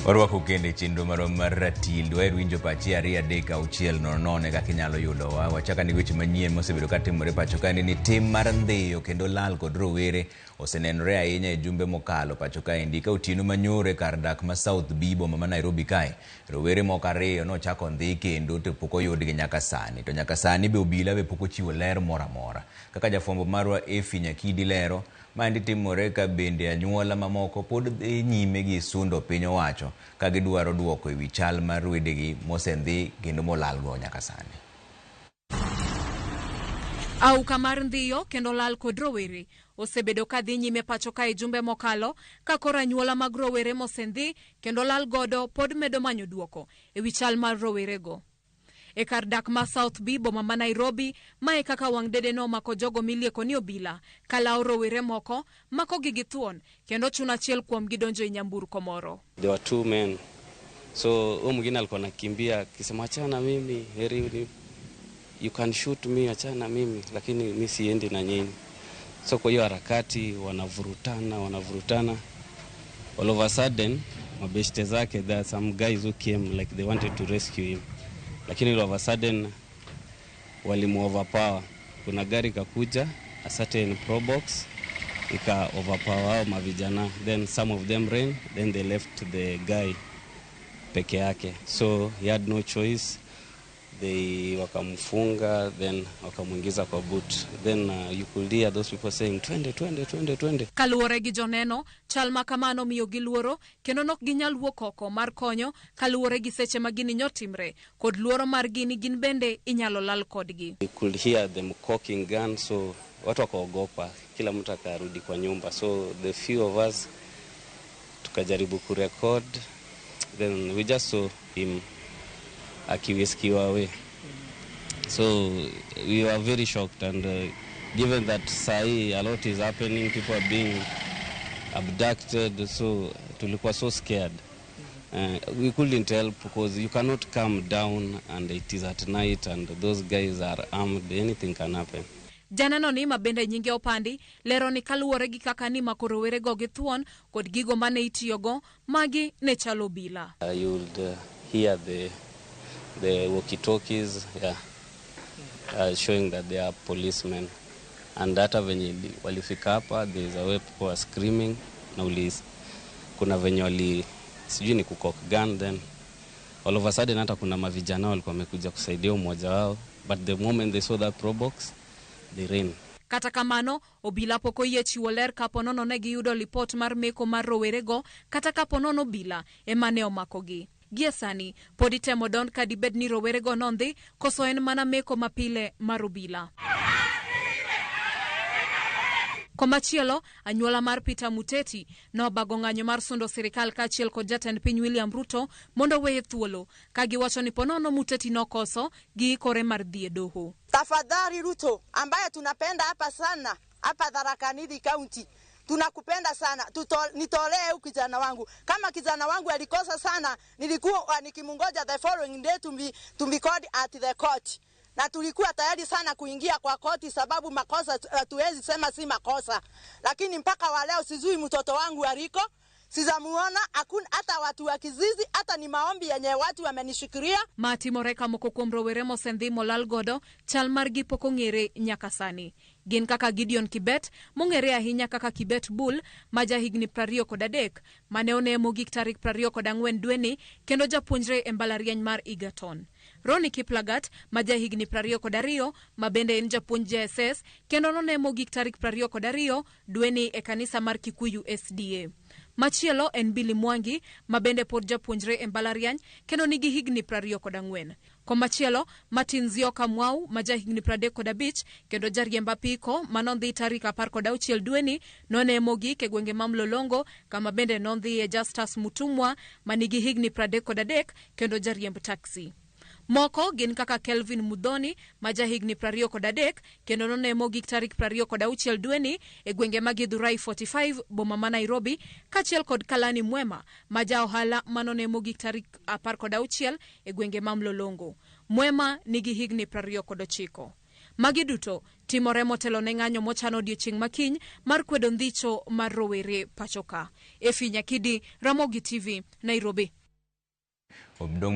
Orwako kende chenro marom mar ratil dwaer winjo pachi ariyo adek auchiel nono kaka inyalo yudowa. Wachaka ni weche manyien mosebedo katimore pacho ka ni tim mar ndhiyo kendo lal kod rowere osenenore ahinya e jumbe mokalo pacho ka endi ka Otieno Manyore kar dak ma South Bibo ma Nairobi kae. Rowere moko ariyo nochako ndhi kendo to pok oyudgi nyaka sani. To nyaka sani be obila be pok ochiwo ler moro amora. Kaka jafwambo marwa Efi Nyakidi lero, maendi timore ka bende anyuola mamoko pod dhi nyime gi sundo piny owacho ka gidwaro duoko ewi chal mar wedegi mosendhi kendo molalgo nyaka sani. Auka mar ndhiyo kendo lal kod rowere osebedo ka dhi nyime pacho ka e jumbe mokalo ka koro anyuola mag rowere mosendhi kendo lal godo pod medo manyo duoko ewi chal mar rowerego. E kar dak ma South Bibo ma Nairobi, mae kaka wang' dede no mako jogo milieko ni obila kalao rowere moko mako gi thuon kendo chuno achiel kuom gidonjo e nyamburko moro. There were two men, so mwingine alikuwa anakimbia akisema achana mimi, heri you can shoot me, achana mimi, lakini mimi siendi na nyinyi. So kwa hiyo harakati wanavurutana. All of a sudden mabeshte zake, there are some guys who came like they wanted to rescue him. Lakini all of a sudden walimu overpower. Kuna gari kakuja, a certain probox ika overpower hao mavijana. Then some of them ran, then they left the guy peke yake. So he had no choice. They wakamfunga, then wakamuingiza kwa boot. Then you could hear those people saying, twende. Kaluwore gi joneno, chal makamano miyo gi luoro, kendo nok ginyal wuok oko mar konyo kaluwore gi seche ma gini nyotimre, kod luoro mar gini gin bende inyalo lal kodgi. You could hear them cocking guns, so watu wakaogopa, kila mtu akarudi kwa nyumba. So the few of us tukajaribu kurecord, then we just saw him akiweskiwa away. So we were very shocked, and given that a lot is happening, people are being abducted, so tulikuwa so scared. We couldn't help because you cannot come down and it is at night and those guys are armed, anything can happen. Janeno ni mabende nyinge opandi lero ni kaluwore gi kaka ni makorowere go gi thuon kod gigo mane itiyogo magi ne chalo bila. You'll hear the walkie-talkies, showing that they are policemen. And hata venye walifika hapa, there is a way people are screaming. Na kuna venye sijui ni kukok gun, then all of a sudden hata kuna mavijana walikuwa wamekuja kusaidia umoja wao. But the moment they saw that probox, they ran. Kata kamano, obila poko yie chiwo ler kaponono ne giyudo lipot mar meko mar rowerego, kata kaponono bila emane omakogi. Gie sani, podi temo don ka dibed ni rowerego nondhi, koso en mana meko mapile mar obila. Komachielo, anyuola mar Peter Muteti nobago ng'anyo mar sundo sirikal kaachiel kod jatend piny William Ruto mondo weye thuolo, ka giwacho ni ponono Muteti nokoso giikore mar dhi e doho. Tafadhali Ruto, ambaye tunapenda hapa sana, hapa Tharaka Nithi County, tunakupenda sana, nitolee huyu kijana wangu. Kama kijana wangu alikosa sana, nilikuwa nikimungoja the following day to be called at the court. Na tulikuwa tayari sana kuingia kwa koti sababu makosa hatuwezi sema si makosa. Lakini mpaka wa leo sijui mtoto wangu aliko, sijamuona, hakuna hata watu wa kizizi, hata ni maombi yenye watu wamenishikiria. Matimore ka moko kuom rowere mosendhi molal godo, chal margi pok ong'ere nyaka sani. Gin kaka Gideon Kibet, mong'ere ahinya kaka Kibet Bull, ma jahigni 23, mane onemo gik tarik 24 dweni, kendo japuonjre e mbalariany mar Egerton. Ronnie Kiplagat, ma jahigni 22, ma bende en japuonj JSS, kendo nonemo gik tarik 22 dweni e kanisa mar Kikuyu SDA. Machielo en Billy Mwangi, ma bende pod japuonjre e mbalariany, kendo nigi higni 24. Komachielo, Martin Zioka Mwau, ma jahigni 35, kendo jariemb apiko manondhi tarik 16 dweni, nonemo gik e gwenge ma Mlolongo, kama bende nondhi e Justus Mutumwa, ma nigi higni 33, kendo jariemb taksi. Moko gin kaka Kelvin Mudhoni, ma jahigni 23, kendo nonemo gik tarik 26 dweni e gwenge ma Githurai 45 boma ma Nairobi, kaachiel kod Kalani Mwema, ma jaohala manonemo gik tarik 16 e gwenge ma Mlolongo. Mwema nigi higni 29. Magi duto timore motelo ne ng'anyo mochano odiechieng' makiny mar kwedo ndhicho mar rowere pachoka. Efi Nyakidi, Ramogi TV, Nairobi.